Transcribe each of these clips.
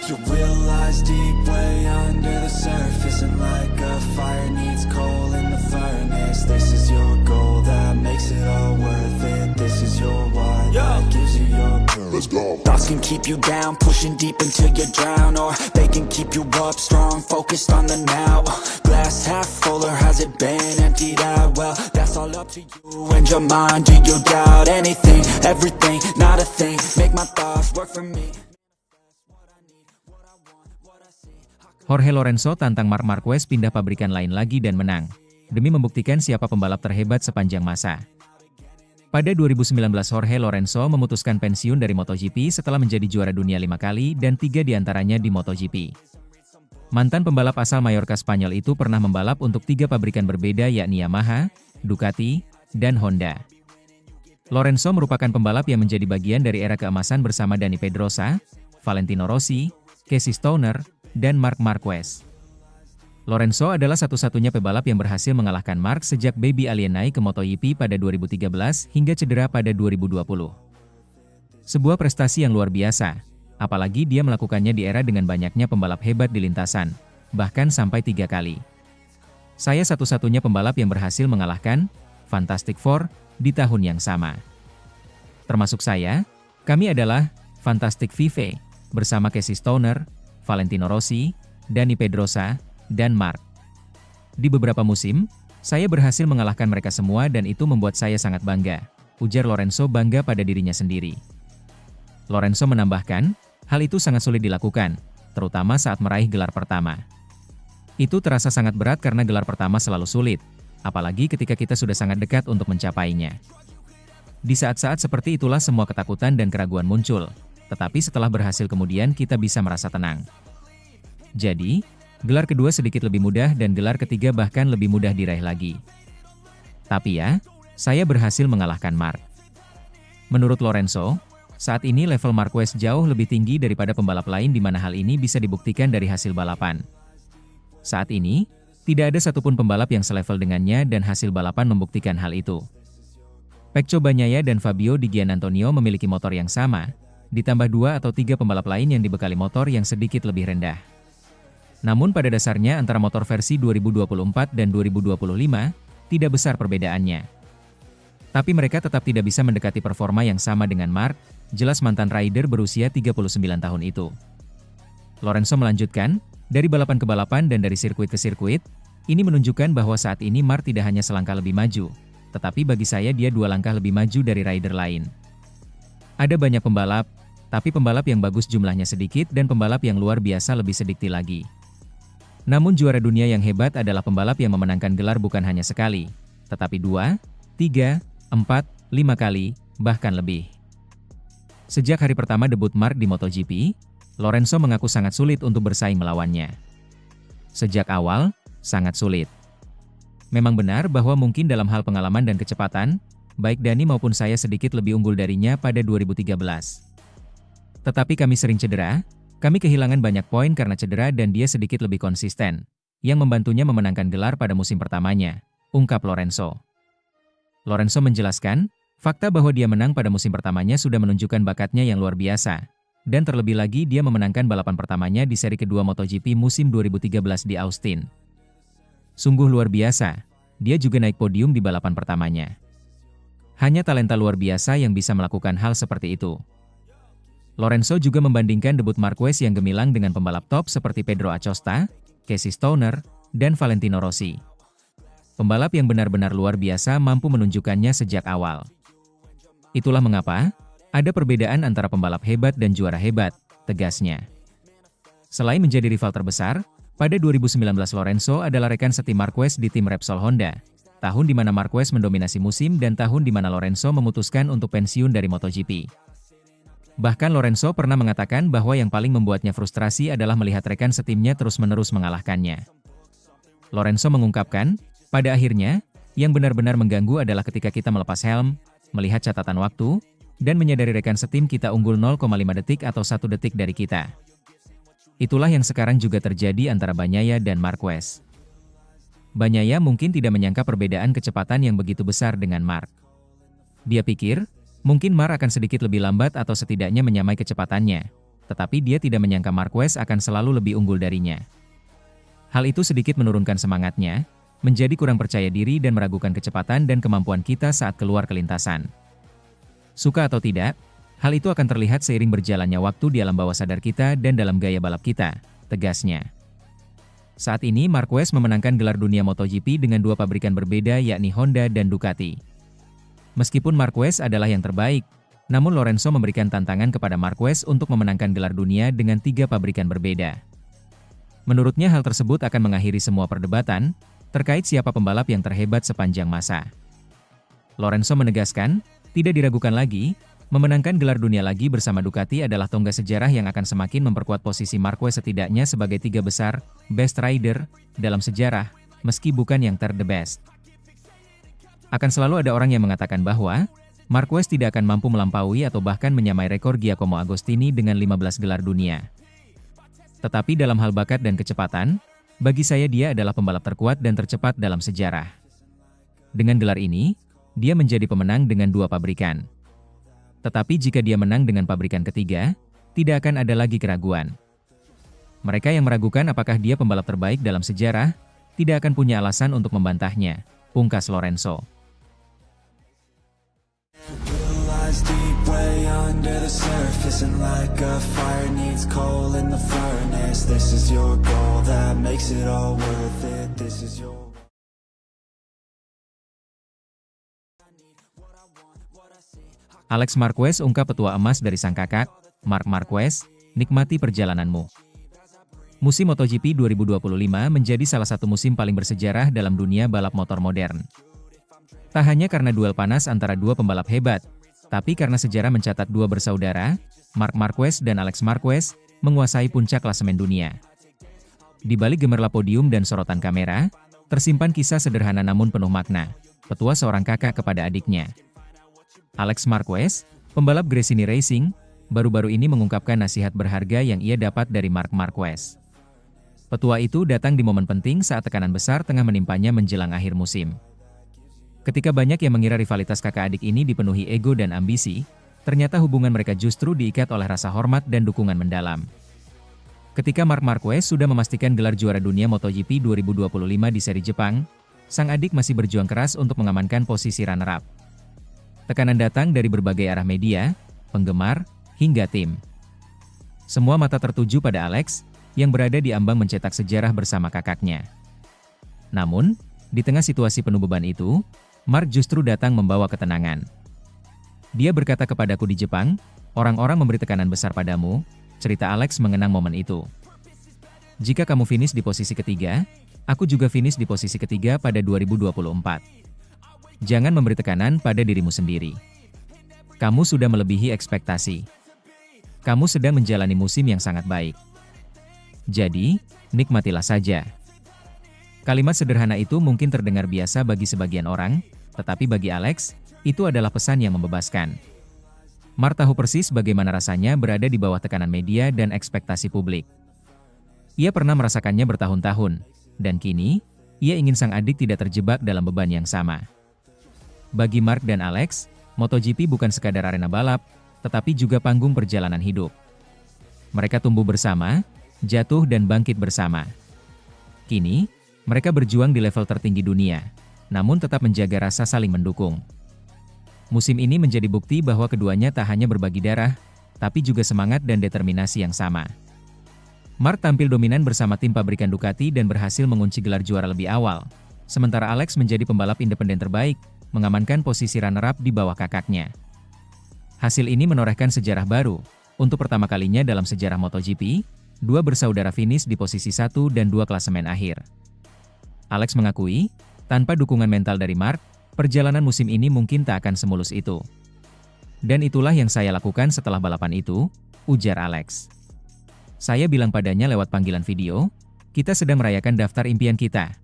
You realize deep way under the surface, and like a fire needs coal in the furnace. This is your goal that makes it all worth it. This is your why that gives you your purpose. Let's go. Thoughts can keep you down, pushing deep until you drown, or they can keep you up strong, focused on the now. Glass half full, or has it been emptied out? Well, that's all up to you and your mind. Do you doubt anything, everything, not a thing? Make my thoughts work for me. Jorge Lorenzo tantang Marc Marquez pindah pabrikan lain lagi dan menang, demi membuktikan siapa pembalap terhebat sepanjang masa. Pada 2019 Jorge Lorenzo memutuskan pensiun dari MotoGP setelah menjadi juara dunia 5 kali dan 3 diantaranya di MotoGP. Mantan pembalap asal Mallorca Spanyol itu pernah membalap untuk 3 pabrikan berbeda yakni Yamaha, Ducati, dan Honda. Lorenzo merupakan pembalap yang menjadi bagian dari era keemasan bersama Dani Pedrosa, Valentino Rossi, Casey Stoner, dan Marc Marquez. Lorenzo adalah satu-satunya pebalap yang berhasil mengalahkan Marc sejak Baby Alien naik ke MotoGP pada 2013 hingga cedera pada 2020. Sebuah prestasi yang luar biasa, apalagi dia melakukannya di era dengan banyaknya pembalap hebat di lintasan, bahkan sampai 3 kali. Saya satu-satunya pembalap yang berhasil mengalahkan Fantastic Four di tahun yang sama. Termasuk saya, kami adalah Fantastic Five, bersama Casey Stoner, Valentino Rossi, Dani Pedrosa, dan Marc. Di beberapa musim, saya berhasil mengalahkan mereka semua dan itu membuat saya sangat bangga, ujar Lorenzo bangga pada dirinya sendiri. Lorenzo menambahkan, hal itu sangat sulit dilakukan, terutama saat meraih gelar pertama. Itu terasa sangat berat karena gelar pertama selalu sulit, apalagi ketika kita sudah sangat dekat untuk mencapainya. Di saat-saat seperti itulah semua ketakutan dan keraguan muncul. Tetapi setelah berhasil kemudian kita bisa merasa tenang. Jadi, gelar kedua sedikit lebih mudah dan gelar ketiga bahkan lebih mudah diraih lagi. Tapi ya, saya berhasil mengalahkan Marc. Menurut Lorenzo, saat ini level Marquez jauh lebih tinggi daripada pembalap lain di mana hal ini bisa dibuktikan dari hasil balapan. Saat ini, tidak ada satupun pembalap yang selevel dengannya dan hasil balapan membuktikan hal itu. Pecco Bagnaia dan Fabio Di Giannantonio memiliki motor yang sama, ditambah 2 atau 3 pembalap lain yang dibekali motor yang sedikit lebih rendah. Namun pada dasarnya antara motor versi 2024 dan 2025, tidak besar perbedaannya. Tapi mereka tetap tidak bisa mendekati performa yang sama dengan Marc, jelas mantan rider berusia 39 tahun itu. Lorenzo melanjutkan, dari balapan ke balapan dan dari sirkuit ke sirkuit, ini menunjukkan bahwa saat ini Marc tidak hanya selangkah lebih maju, tetapi bagi saya dia 2 langkah lebih maju dari rider lain. Ada banyak pembalap, tapi pembalap yang bagus jumlahnya sedikit dan pembalap yang luar biasa lebih sedikit lagi. Namun juara dunia yang hebat adalah pembalap yang memenangkan gelar bukan hanya sekali, tetapi 2, 3, 4, 5 kali, bahkan lebih. Sejak hari pertama debut Marc di MotoGP, Lorenzo mengaku sangat sulit untuk bersaing melawannya. Sejak awal, sangat sulit. Memang benar bahwa mungkin dalam hal pengalaman dan kecepatan, baik Dani maupun saya sedikit lebih unggul darinya pada 2013. Tetapi kami sering cedera, kami kehilangan banyak poin karena cedera dan dia sedikit lebih konsisten, yang membantunya memenangkan gelar pada musim pertamanya, ungkap Lorenzo. Lorenzo menjelaskan, fakta bahwa dia menang pada musim pertamanya sudah menunjukkan bakatnya yang luar biasa, dan terlebih lagi dia memenangkan balapan pertamanya di seri kedua MotoGP musim 2013 di Austin. Sungguh luar biasa, dia juga naik podium di balapan pertamanya. Hanya talenta luar biasa yang bisa melakukan hal seperti itu. Lorenzo juga membandingkan debut Marquez yang gemilang dengan pembalap top seperti Pedro Acosta, Casey Stoner, dan Valentino Rossi. Pembalap yang benar-benar luar biasa mampu menunjukkannya sejak awal. Itulah mengapa, ada perbedaan antara pembalap hebat dan juara hebat, tegasnya. Selain menjadi rival terbesar, pada 2019 Lorenzo adalah rekan setim Marquez di tim Repsol Honda, tahun di mana Marquez mendominasi musim dan tahun di mana Lorenzo memutuskan untuk pensiun dari MotoGP. Bahkan Lorenzo pernah mengatakan bahwa yang paling membuatnya frustrasi adalah melihat rekan setimnya terus-menerus mengalahkannya. Lorenzo mengungkapkan, pada akhirnya, yang benar-benar mengganggu adalah ketika kita melepas helm, melihat catatan waktu, dan menyadari rekan setim kita unggul 0,5 detik atau 1 detik dari kita. Itulah yang sekarang juga terjadi antara Bagnaia dan Marquez. Bagnaia mungkin tidak menyangka perbedaan kecepatan yang begitu besar dengan Marc. Dia pikir, mungkin Marc akan sedikit lebih lambat atau setidaknya menyamai kecepatannya. tetapi dia tidak menyangka Marquez akan selalu lebih unggul darinya. Hal itu sedikit menurunkan semangatnya, menjadi kurang percaya diri dan meragukan kecepatan dan kemampuan kita saat keluar ke lintasan. Suka atau tidak, hal itu akan terlihat seiring berjalannya waktu di alam bawah sadar kita dan dalam gaya balap kita, tegasnya. Saat ini Marquez memenangkan gelar dunia MotoGP dengan dua pabrikan berbeda yakni Honda dan Ducati. Meskipun Marquez adalah yang terbaik, namun Lorenzo memberikan tantangan kepada Marquez untuk memenangkan gelar dunia dengan tiga pabrikan berbeda. Menurutnya hal tersebut akan mengakhiri semua perdebatan terkait siapa pembalap yang terhebat sepanjang masa. Lorenzo menegaskan, tidak diragukan lagi, memenangkan gelar dunia lagi bersama Ducati adalah tonggak sejarah yang akan semakin memperkuat posisi Marquez setidaknya sebagai tiga besar, best rider, dalam sejarah, meski bukan yang the best. Akan selalu ada orang yang mengatakan bahwa, Marquez tidak akan mampu melampaui atau bahkan menyamai rekor Giacomo Agostini dengan 15 gelar dunia. Tetapi dalam hal bakat dan kecepatan, bagi saya dia adalah pembalap terkuat dan tercepat dalam sejarah. Dengan gelar ini, dia menjadi pemenang dengan dua pabrikan. Tetapi jika dia menang dengan pabrikan ketiga, tidak akan ada lagi keraguan. Mereka yang meragukan apakah dia pembalap terbaik dalam sejarah, tidak akan punya alasan untuk membantahnya, pungkas Lorenzo. Deep way under the surface, and like a fire needs coal in the furnace. This is your goal that makes it all worth it. This is your Alex Marquez ungkap petua emas dari sang kakak, Marc Marquez, nikmati perjalananmu. Musim MotoGP 2025 menjadi salah satu musim paling bersejarah dalam dunia balap motor modern. Tak hanya karena duel panas antara dua pembalap hebat, tapi karena sejarah mencatat dua bersaudara, Marc Marquez dan Alex Marquez, menguasai puncak klasemen dunia. Di balik gemerlap podium dan sorotan kamera, tersimpan kisah sederhana namun penuh makna, petua seorang kakak kepada adiknya. Alex Marquez, pembalap Gresini Racing, baru-baru ini mengungkapkan nasihat berharga yang ia dapat dari Marc Marquez. Petua itu datang di momen penting saat tekanan besar tengah menimpanya menjelang akhir musim. Ketika banyak yang mengira rivalitas kakak adik ini dipenuhi ego dan ambisi, ternyata hubungan mereka justru diikat oleh rasa hormat dan dukungan mendalam. Ketika Marc Marquez sudah memastikan gelar juara dunia MotoGP 2025 di seri Jepang, sang adik masih berjuang keras untuk mengamankan posisi runner-up. Tekanan datang dari berbagai arah media, penggemar, hingga tim. Semua mata tertuju pada Alex, yang berada di ambang mencetak sejarah bersama kakaknya. Namun, di tengah situasi penuh beban itu, Marc justru datang membawa ketenangan. Dia berkata kepadaku di Jepang, orang-orang memberi tekanan besar padamu, cerita Alex mengenang momen itu. Jika kamu finish di posisi ketiga, aku juga finish di posisi ketiga pada 2024. Jangan memberi tekanan pada dirimu sendiri. Kamu sudah melebihi ekspektasi. Kamu sedang menjalani musim yang sangat baik. Jadi, nikmatilah saja. Kalimat sederhana itu mungkin terdengar biasa bagi sebagian orang, tetapi bagi Alex, itu adalah pesan yang membebaskan. Marc tahu persis bagaimana rasanya berada di bawah tekanan media dan ekspektasi publik. Ia pernah merasakannya bertahun-tahun, dan kini, ia ingin sang adik tidak terjebak dalam beban yang sama. Bagi Marc dan Alex, MotoGP bukan sekadar arena balap, tetapi juga panggung perjalanan hidup. Mereka tumbuh bersama, jatuh dan bangkit bersama. Kini, mereka berjuang di level tertinggi dunia, namun tetap menjaga rasa saling mendukung. Musim ini menjadi bukti bahwa keduanya tak hanya berbagi darah, tapi juga semangat dan determinasi yang sama. Marc tampil dominan bersama tim pabrikan Ducati dan berhasil mengunci gelar juara lebih awal, sementara Alex menjadi pembalap independen terbaik, mengamankan posisi runner-up di bawah kakaknya. Hasil ini menorehkan sejarah baru. Untuk pertama kalinya dalam sejarah MotoGP, dua bersaudara finish di posisi 1 dan 2 klasemen akhir. Alex mengakui, tanpa dukungan mental dari Marc, perjalanan musim ini mungkin tak akan semulus itu. Dan itulah yang saya lakukan setelah balapan itu, ujar Alex. Saya bilang padanya lewat panggilan video, kita sedang merayakan daftar impian kita.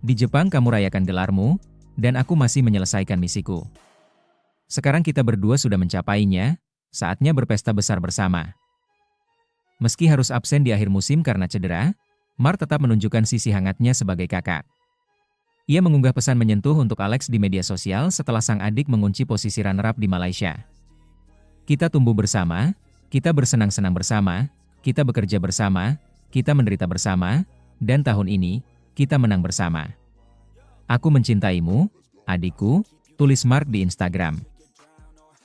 Di Jepang kamu rayakan gelarmu, dan aku masih menyelesaikan misiku. Sekarang kita berdua sudah mencapainya, saatnya berpesta besar bersama. Meski harus absen di akhir musim karena cedera, Marc tetap menunjukkan sisi hangatnya sebagai kakak. Ia mengunggah pesan menyentuh untuk Alex di media sosial setelah sang adik mengunci posisi runner-up di Malaysia. Kita tumbuh bersama, Kita bersenang-senang bersama, kita bekerja bersama, kita menderita bersama, dan tahun ini, kita menang bersama. Aku mencintaimu, adikku, tulis Mark di Instagram.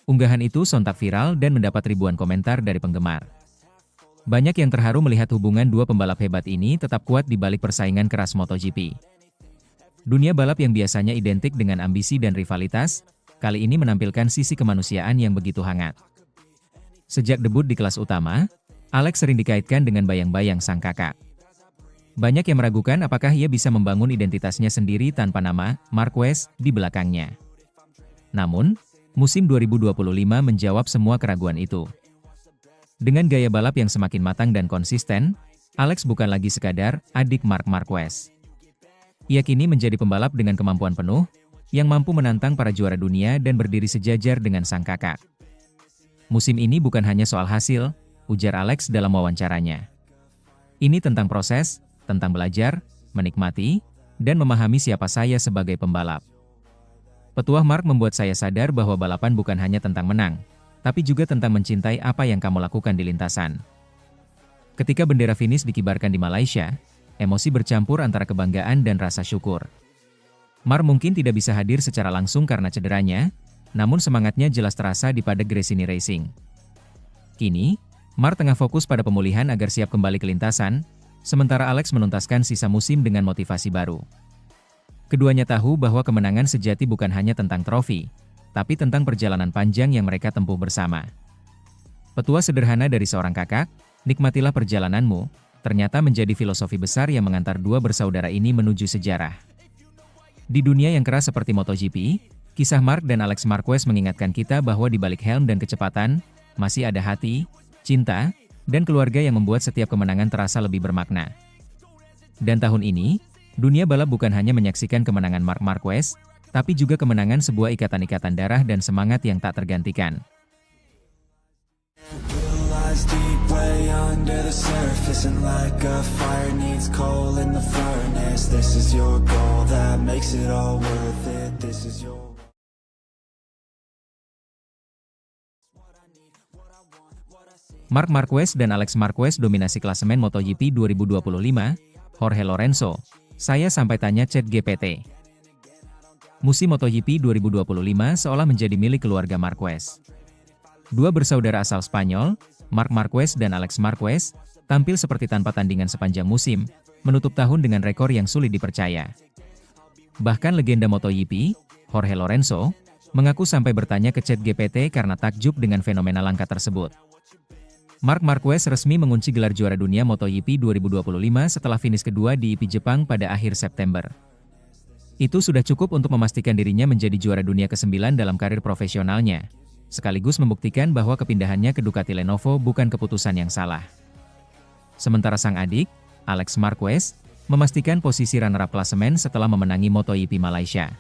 Unggahan itu sontak viral dan mendapat ribuan komentar dari penggemar. Banyak yang terharu melihat hubungan dua pembalap hebat ini tetap kuat di balik persaingan keras MotoGP. Dunia balap yang biasanya identik dengan ambisi dan rivalitas, kali ini menampilkan sisi kemanusiaan yang begitu hangat. Sejak debut di kelas utama, Alex sering dikaitkan dengan bayang-bayang sang kakak. Banyak yang meragukan apakah ia bisa membangun identitasnya sendiri tanpa nama Marquez di belakangnya. Namun, musim 2025 menjawab semua keraguan itu. Dengan gaya balap yang semakin matang dan konsisten, Alex bukan lagi sekadar adik Marc Marquez. Ia kini menjadi pembalap dengan kemampuan penuh, yang mampu menantang para juara dunia dan berdiri sejajar dengan sang kakak. Musim ini bukan hanya soal hasil, ujar Alex dalam wawancaranya. Ini tentang proses, tentang belajar, menikmati, dan memahami siapa saya sebagai pembalap. Petuah Mark membuat saya sadar bahwa balapan bukan hanya tentang menang, tapi juga tentang mencintai apa yang kamu lakukan di lintasan. Ketika bendera finish dikibarkan di Malaysia, emosi bercampur antara kebanggaan dan rasa syukur. Mark mungkin tidak bisa hadir secara langsung karena cederanya, namun semangatnya jelas terasa di padang Gresini Racing. Kini, Mark tengah fokus pada pemulihan agar siap kembali ke lintasan, sementara Alex menuntaskan sisa musim dengan motivasi baru. Keduanya tahu bahwa kemenangan sejati bukan hanya tentang trofi, tapi tentang perjalanan panjang yang mereka tempuh bersama. Petua sederhana dari seorang kakak, nikmatilah perjalananmu, ternyata menjadi filosofi besar yang mengantar dua bersaudara ini menuju sejarah. Di dunia yang keras seperti MotoGP, kisah Mark dan Alex Marquez mengingatkan kita bahwa di balik helm dan kecepatan, masih ada hati, cinta, dan keluarga yang membuat setiap kemenangan terasa lebih bermakna. Dan tahun ini, dunia balap bukan hanya menyaksikan kemenangan Marc Marquez, tapi juga kemenangan sebuah ikatan-ikatan darah dan semangat yang tak tergantikan. Deep way under the surface, and like a fire needs coal in the furnace. This is your goal that makes it all worth it. This is your Marc Marquez dan Alex Marquez dominasi klasemen MotoGP 2025, Jorge Lorenzo. Saya sampai tanya ChatGPT. Musim MotoGP 2025 seolah menjadi milik keluarga Marquez. Dua bersaudara asal Spanyol, Marc Marquez dan Alex Marquez, tampil seperti tanpa tandingan sepanjang musim, menutup tahun dengan rekor yang sulit dipercaya. Bahkan legenda MotoGP, Jorge Lorenzo, mengaku sampai bertanya ke ChatGPT karena takjub dengan fenomena langka tersebut. Marc Marquez resmi mengunci gelar juara dunia MotoGP 2025 setelah finish kedua di IP Jepang pada akhir September. Itu sudah cukup untuk memastikan dirinya menjadi juara dunia ke-9 dalam karir profesionalnya, sekaligus membuktikan bahwa kepindahannya ke Ducati Lenovo bukan keputusan yang salah. Sementara sang adik, Alex Marquez, memastikan posisi runner-up klasemen setelah memenangi MotoGP Malaysia.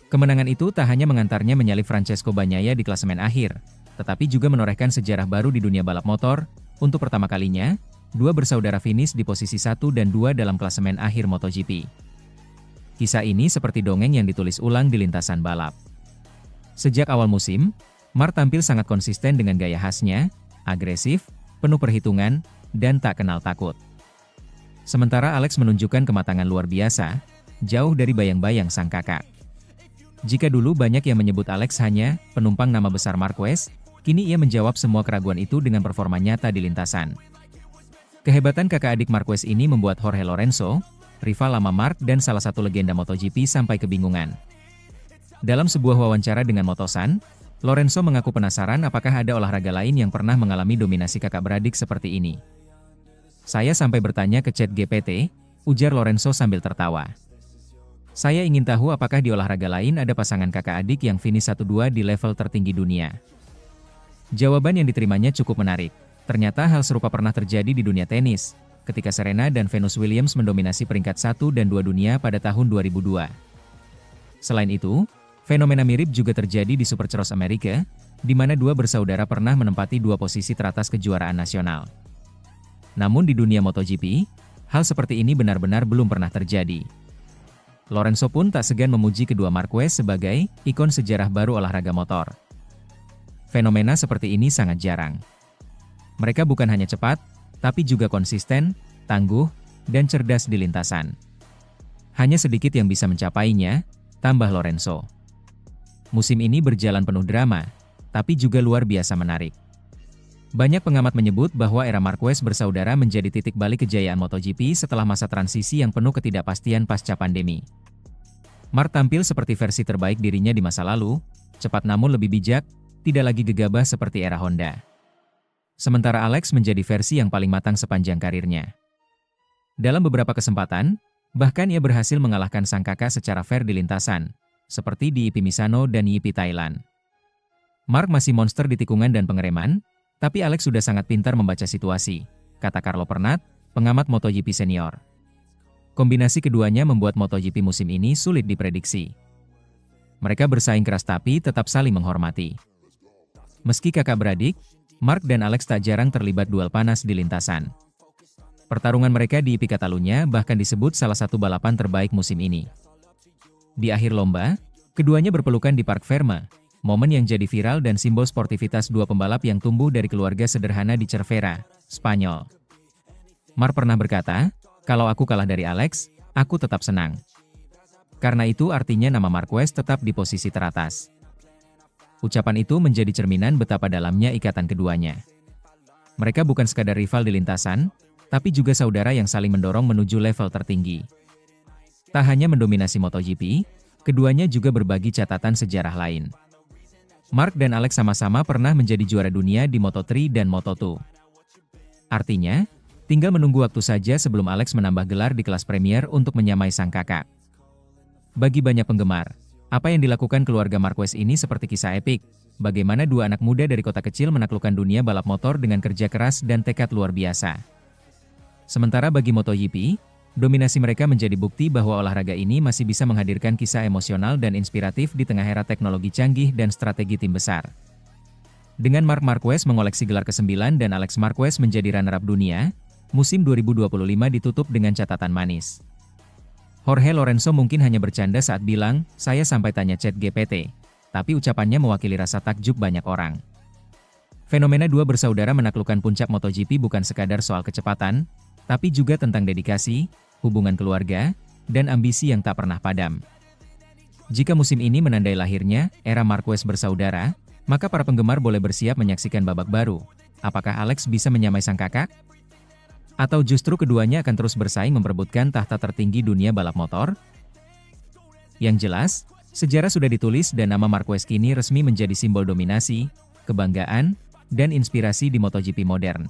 Kemenangan itu tak hanya mengantarnya menyalip Francesco Bagnaia di klasemen akhir, tetapi juga menorehkan sejarah baru di dunia balap motor. Untuk pertama kalinya, dua bersaudara finish di posisi 1 dan 2 dalam klasemen akhir MotoGP. Kisah ini seperti dongeng yang ditulis ulang di lintasan balap. Sejak awal musim, Marc tampil sangat konsisten dengan gaya khasnya, agresif, penuh perhitungan, dan tak kenal takut. Sementara Alex menunjukkan kematangan luar biasa, jauh dari bayang-bayang sang kakak. Jika dulu banyak yang menyebut Alex hanya penumpang nama besar Marquez, kini ia menjawab semua keraguan itu dengan performa nyata di lintasan. Kehebatan kakak adik Marquez ini membuat Jorge Lorenzo, rival lama Marc dan salah satu legenda MotoGP sampai kebingungan. Dalam sebuah wawancara dengan Motosan, Lorenzo mengaku penasaran apakah ada olahraga lain yang pernah mengalami dominasi kakak beradik seperti ini. Saya sampai bertanya ke ChatGPT, ujar Lorenzo sambil tertawa. Saya ingin tahu apakah di olahraga lain ada pasangan kakak adik yang finish 1-2 di level tertinggi dunia. Jawaban yang diterimanya cukup menarik. Ternyata hal serupa pernah terjadi di dunia tenis, ketika Serena dan Venus Williams mendominasi peringkat 1 dan 2 dunia pada tahun 2002. Selain itu, fenomena mirip juga terjadi di Supercross Amerika, di mana dua bersaudara pernah menempati dua posisi teratas kejuaraan nasional. Namun di dunia MotoGP, hal seperti ini benar-benar belum pernah terjadi. Lorenzo pun tak segan memuji kedua Marquez sebagai ikon sejarah baru olahraga motor. Fenomena seperti ini sangat jarang. Mereka bukan hanya cepat, tapi juga konsisten, tangguh, dan cerdas di lintasan. Hanya sedikit yang bisa mencapainya, tambah Lorenzo. Musim ini berjalan penuh drama, tapi juga luar biasa menarik. Banyak pengamat menyebut bahwa era Marquez bersaudara menjadi titik balik kejayaan MotoGP setelah masa transisi yang penuh ketidakpastian pasca pandemi. Mark tampil seperti versi terbaik dirinya di masa lalu, cepat namun lebih bijak, tidak lagi gegabah seperti era Honda. Sementara Alex menjadi versi yang paling matang sepanjang karirnya. Dalam beberapa kesempatan, bahkan ia berhasil mengalahkan sang kakak secara fair di lintasan, seperti di YIPI Misano dan YIPI Thailand. Mark masih monster di tikungan dan pengereman, tapi Alex sudah sangat pintar membaca situasi, kata Carlo Pernat, pengamat MotoGP senior. Kombinasi keduanya membuat MotoGP musim ini sulit diprediksi. Mereka bersaing keras tapi tetap saling menghormati. Meski kakak beradik, Mark dan Alex tak jarang terlibat duel panas di lintasan. Pertarungan mereka di YIPI Catalunya bahkan disebut salah satu balapan terbaik musim ini. Di akhir lomba, keduanya berpelukan di Parc Ferme, momen yang jadi viral dan simbol sportivitas dua pembalap yang tumbuh dari keluarga sederhana di Cervera, Spanyol. Mark pernah berkata, "Kalau aku kalah dari Alex, aku tetap senang." Karena itu artinya nama Marquez tetap di posisi teratas. Ucapan itu menjadi cerminan betapa dalamnya ikatan keduanya. Mereka bukan sekadar rival di lintasan, tapi juga saudara yang saling mendorong menuju level tertinggi. Tak hanya mendominasi MotoGP, keduanya juga berbagi catatan sejarah lain. Mark dan Alex sama-sama pernah menjadi juara dunia di Moto3 dan Moto2. Artinya, tinggal menunggu waktu saja sebelum Alex menambah gelar di kelas Premier untuk menyamai sang kakak. Bagi banyak penggemar, apa yang dilakukan keluarga Marquez ini seperti kisah epik, bagaimana dua anak muda dari kota kecil menaklukkan dunia balap motor dengan kerja keras dan tekad luar biasa. Sementara bagi MotoGP, dominasi mereka menjadi bukti bahwa olahraga ini masih bisa menghadirkan kisah emosional dan inspiratif di tengah era teknologi canggih dan strategi tim besar. Dengan Marc Marquez mengoleksi gelar ke-9 dan Alex Marquez menjadi runner-up dunia, musim 2025 ditutup dengan catatan manis. Jorge Lorenzo mungkin hanya bercanda saat bilang, "Saya sampai tanya ChatGPT," tapi ucapannya mewakili rasa takjub banyak orang. Fenomena dua bersaudara menaklukkan puncak MotoGP bukan sekadar soal kecepatan, tapi juga tentang dedikasi, hubungan keluarga, dan ambisi yang tak pernah padam. Jika musim ini menandai lahirnya era Marquez bersaudara, maka para penggemar boleh bersiap menyaksikan babak baru. Apakah Alex bisa menyamai sang kakak? Atau justru keduanya akan terus bersaing memperebutkan tahta tertinggi dunia balap motor? Yang jelas, sejarah sudah ditulis dan nama Marquez kini resmi menjadi simbol dominasi, kebanggaan, dan inspirasi di MotoGP modern.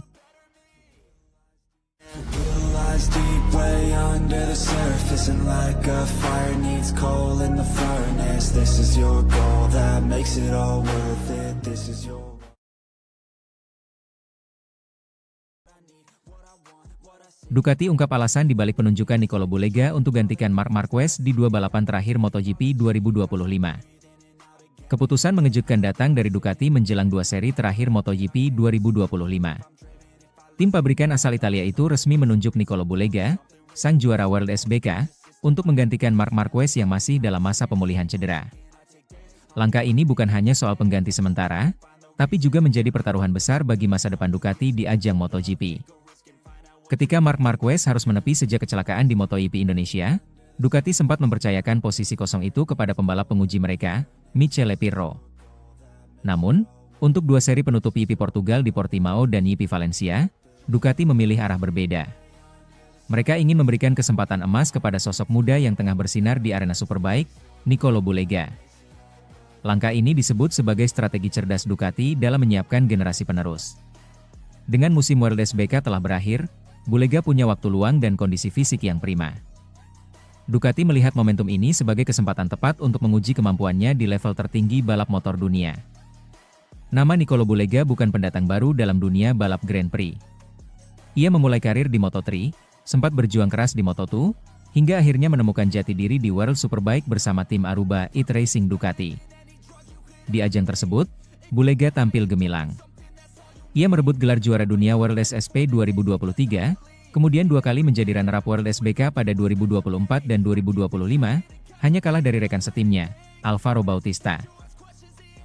Deep way under the surface, and like a fire needs coal in the furnace. This is your goal that makes it all worth it. This is your Ducati ungkap alasan dibalik penunjukan Nicolo Bulega untuk gantikan Marc Marquez di dua balapan terakhir MotoGP 2025. Keputusan mengejutkan datang dari Ducati menjelang dua seri terakhir MotoGP 2025. Tim pabrikan asal Italia itu resmi menunjuk Nicolo Bulega, sang juara World SBK, untuk menggantikan Marc Marquez yang masih dalam masa pemulihan cedera. Langkah ini bukan hanya soal pengganti sementara, tapi juga menjadi pertaruhan besar bagi masa depan Ducati di ajang MotoGP. Ketika Marc Marquez harus menepi sejak kecelakaan di MotoGP Indonesia, Ducati sempat mempercayakan posisi kosong itu kepada pembalap penguji mereka, Michele Pirro. Namun, untuk dua seri penutup YIPI Portugal di Portimao dan YIPI Valencia, Ducati memilih arah berbeda. Mereka ingin memberikan kesempatan emas kepada sosok muda yang tengah bersinar di arena Superbike, Nicolo Bulega. Langkah ini disebut sebagai strategi cerdas Ducati dalam menyiapkan generasi penerus. Dengan musim World SBK telah berakhir, Bulega punya waktu luang dan kondisi fisik yang prima. Ducati melihat momentum ini sebagai kesempatan tepat untuk menguji kemampuannya di level tertinggi balap motor dunia. Nama Nicolo Bulega bukan pendatang baru dalam dunia balap Grand Prix. Ia memulai karir di Moto3, sempat berjuang keras di Moto2, hingga akhirnya menemukan jati diri di World Superbike bersama tim Aruba It Racing Ducati. Di ajang tersebut, Bulega tampil gemilang. Ia merebut gelar juara dunia World SSP 2023, kemudian dua kali menjadi runner-up World SBK pada 2024 dan 2025, hanya kalah dari rekan setimnya, Alvaro Bautista.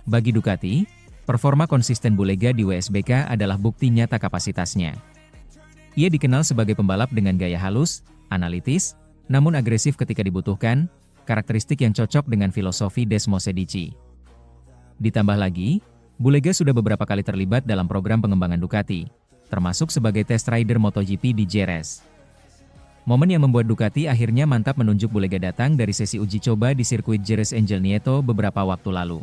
Bagi Ducati, Performa konsisten Bulega di WSBK adalah bukti nyata kapasitasnya. Ia dikenal sebagai pembalap dengan gaya halus, analitis, namun agresif ketika dibutuhkan, karakteristik yang cocok dengan filosofi Desmo Sedici. Ditambah lagi, Bulega sudah beberapa kali terlibat dalam program pengembangan Ducati, termasuk sebagai test rider MotoGP di Jerez. Momen yang membuat Ducati akhirnya mantap menunjuk Bulega datang dari sesi uji coba di sirkuit Jerez Angel Nieto beberapa waktu lalu.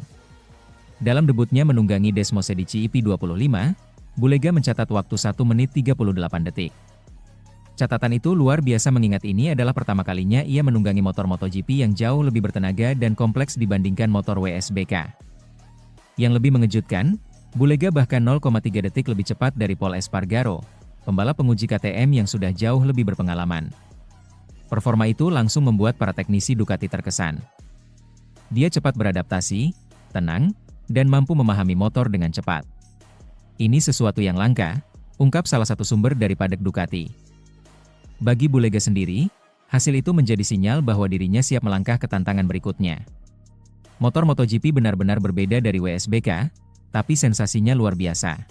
Dalam debutnya menunggangi Desmo Sedici IP25, Bulega mencatat waktu 1 menit 38 detik. Catatan itu luar biasa mengingat ini adalah pertama kalinya ia menunggangi motor MotoGP yang jauh lebih bertenaga dan kompleks dibandingkan motor WSBK. Yang lebih mengejutkan, Bulega bahkan 0,3 detik lebih cepat dari Pol Espargaro, pembalap penguji KTM yang sudah jauh lebih berpengalaman. Performa itu langsung membuat para teknisi Ducati terkesan. Dia cepat beradaptasi, tenang, dan mampu memahami motor dengan cepat. Ini sesuatu yang langka, ungkap salah satu sumber dari padek Ducati. Bagi Bulega sendiri, hasil itu menjadi sinyal bahwa dirinya siap melangkah ke tantangan berikutnya. Motor MotoGP benar-benar berbeda dari WSBK, tapi sensasinya luar biasa.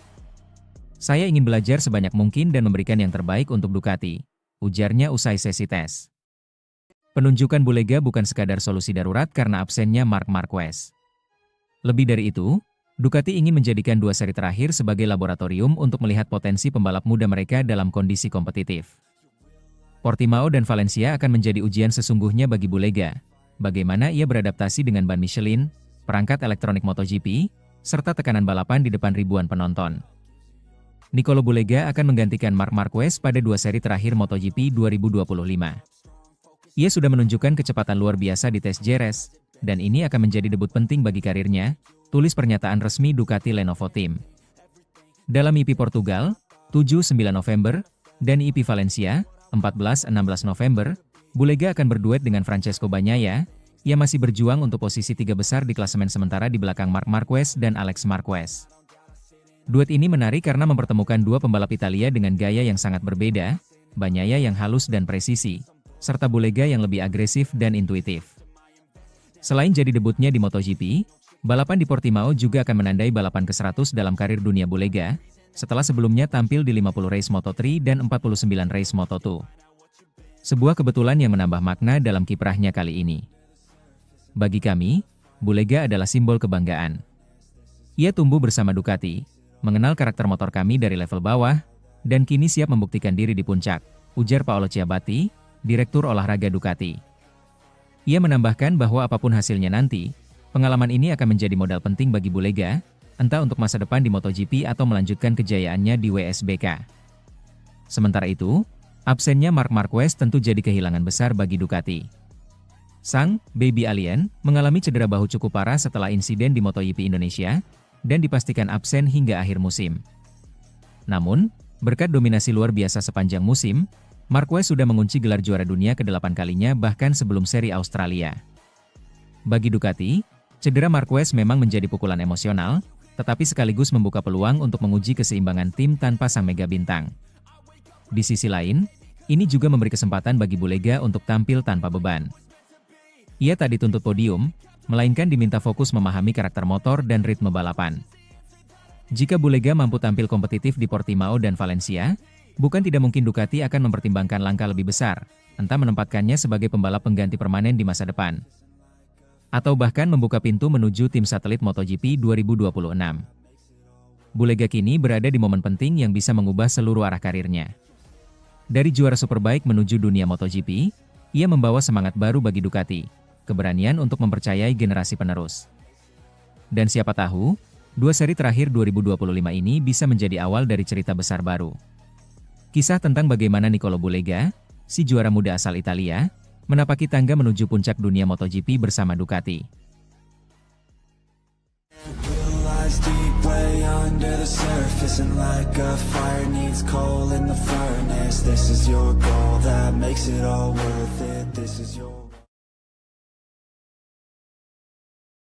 Saya ingin belajar sebanyak mungkin dan memberikan yang terbaik untuk Ducati, ujarnya usai sesi tes. Penunjukan Bulega bukan sekadar solusi darurat karena absennya Marc Marquez. Lebih dari itu, Ducati ingin menjadikan 2 seri terakhir sebagai laboratorium untuk melihat potensi pembalap muda mereka dalam kondisi kompetitif. Portimao dan Valencia akan menjadi ujian sesungguhnya bagi Bulega, bagaimana ia beradaptasi dengan ban Michelin, perangkat elektronik MotoGP, serta tekanan balapan di depan ribuan penonton. Nicolo Bulega akan menggantikan Marc Marquez pada 2 seri terakhir MotoGP 2025. Ia sudah menunjukkan kecepatan luar biasa di tes Jerez, dan ini akan menjadi debut penting bagi karirnya, tulis pernyataan resmi Ducati Lenovo Team. Dalam IP Portugal, 7-9 November, dan IP Valencia, 14-16 November, Bulega akan berduet dengan Francesco Bagnaia, ia masih berjuang untuk posisi 3 besar di klasemen sementara di belakang Marc Marquez dan Alex Marquez. Duet ini menarik karena mempertemukan 2 pembalap Italia dengan gaya yang sangat berbeda, Bagnaia yang halus dan presisi, serta Bulega yang lebih agresif dan intuitif. Selain jadi debutnya di MotoGP, balapan di Portimao juga akan menandai balapan ke-100 dalam karir dunia Bulega, setelah sebelumnya tampil di 50 race Moto3 dan 49 race Moto2. Sebuah kebetulan yang menambah makna dalam kiprahnya kali ini. Bagi kami, Bulega adalah simbol kebanggaan. Ia tumbuh bersama Ducati, mengenal karakter motor kami dari level bawah, dan kini siap membuktikan diri di puncak, ujar Paolo Ciabatti, Direktur Olahraga Ducati. Ia menambahkan bahwa apapun hasilnya nanti, pengalaman ini akan menjadi modal penting bagi Bulega, entah untuk masa depan di MotoGP atau melanjutkan kejayaannya di WSBK. Sementara itu, absennya Marc Marquez tentu jadi kehilangan besar bagi Ducati. Sang Baby Alien mengalami cedera bahu cukup parah setelah insiden di MotoGP Indonesia, dan dipastikan absen hingga akhir musim. Namun, berkat dominasi luar biasa sepanjang musim, Marquez sudah mengunci gelar juara dunia ke-8 kalinya bahkan sebelum seri Australia. Bagi Ducati, cedera Marquez memang menjadi pukulan emosional, tetapi sekaligus membuka peluang untuk menguji keseimbangan tim tanpa sang mega bintang. Di sisi lain, ini juga memberi kesempatan bagi Bulega untuk tampil tanpa beban. Ia tak dituntut podium, melainkan diminta fokus memahami karakter motor dan ritme balapan. Jika Bulega mampu tampil kompetitif di Portimao dan Valencia, bukan tidak mungkin Ducati akan mempertimbangkan langkah lebih besar, entah menempatkannya sebagai pembalap pengganti permanen di masa depan, atau bahkan membuka pintu menuju tim satelit MotoGP 2026. Bulega kini berada di momen penting yang bisa mengubah seluruh arah karirnya. Dari juara Superbike menuju dunia MotoGP, ia membawa semangat baru bagi Ducati, keberanian untuk mempercayai generasi penerus. Dan siapa tahu, 2 seri terakhir 2025 ini bisa menjadi awal dari cerita besar baru. Kisah tentang bagaimana Nicolo Bulega, si juara muda asal Italia, menapaki tangga menuju puncak dunia MotoGP bersama Ducati. Deep way under the surface, and like a fire needs coal in the furnace. This is your goal that makes it all worth it. This is your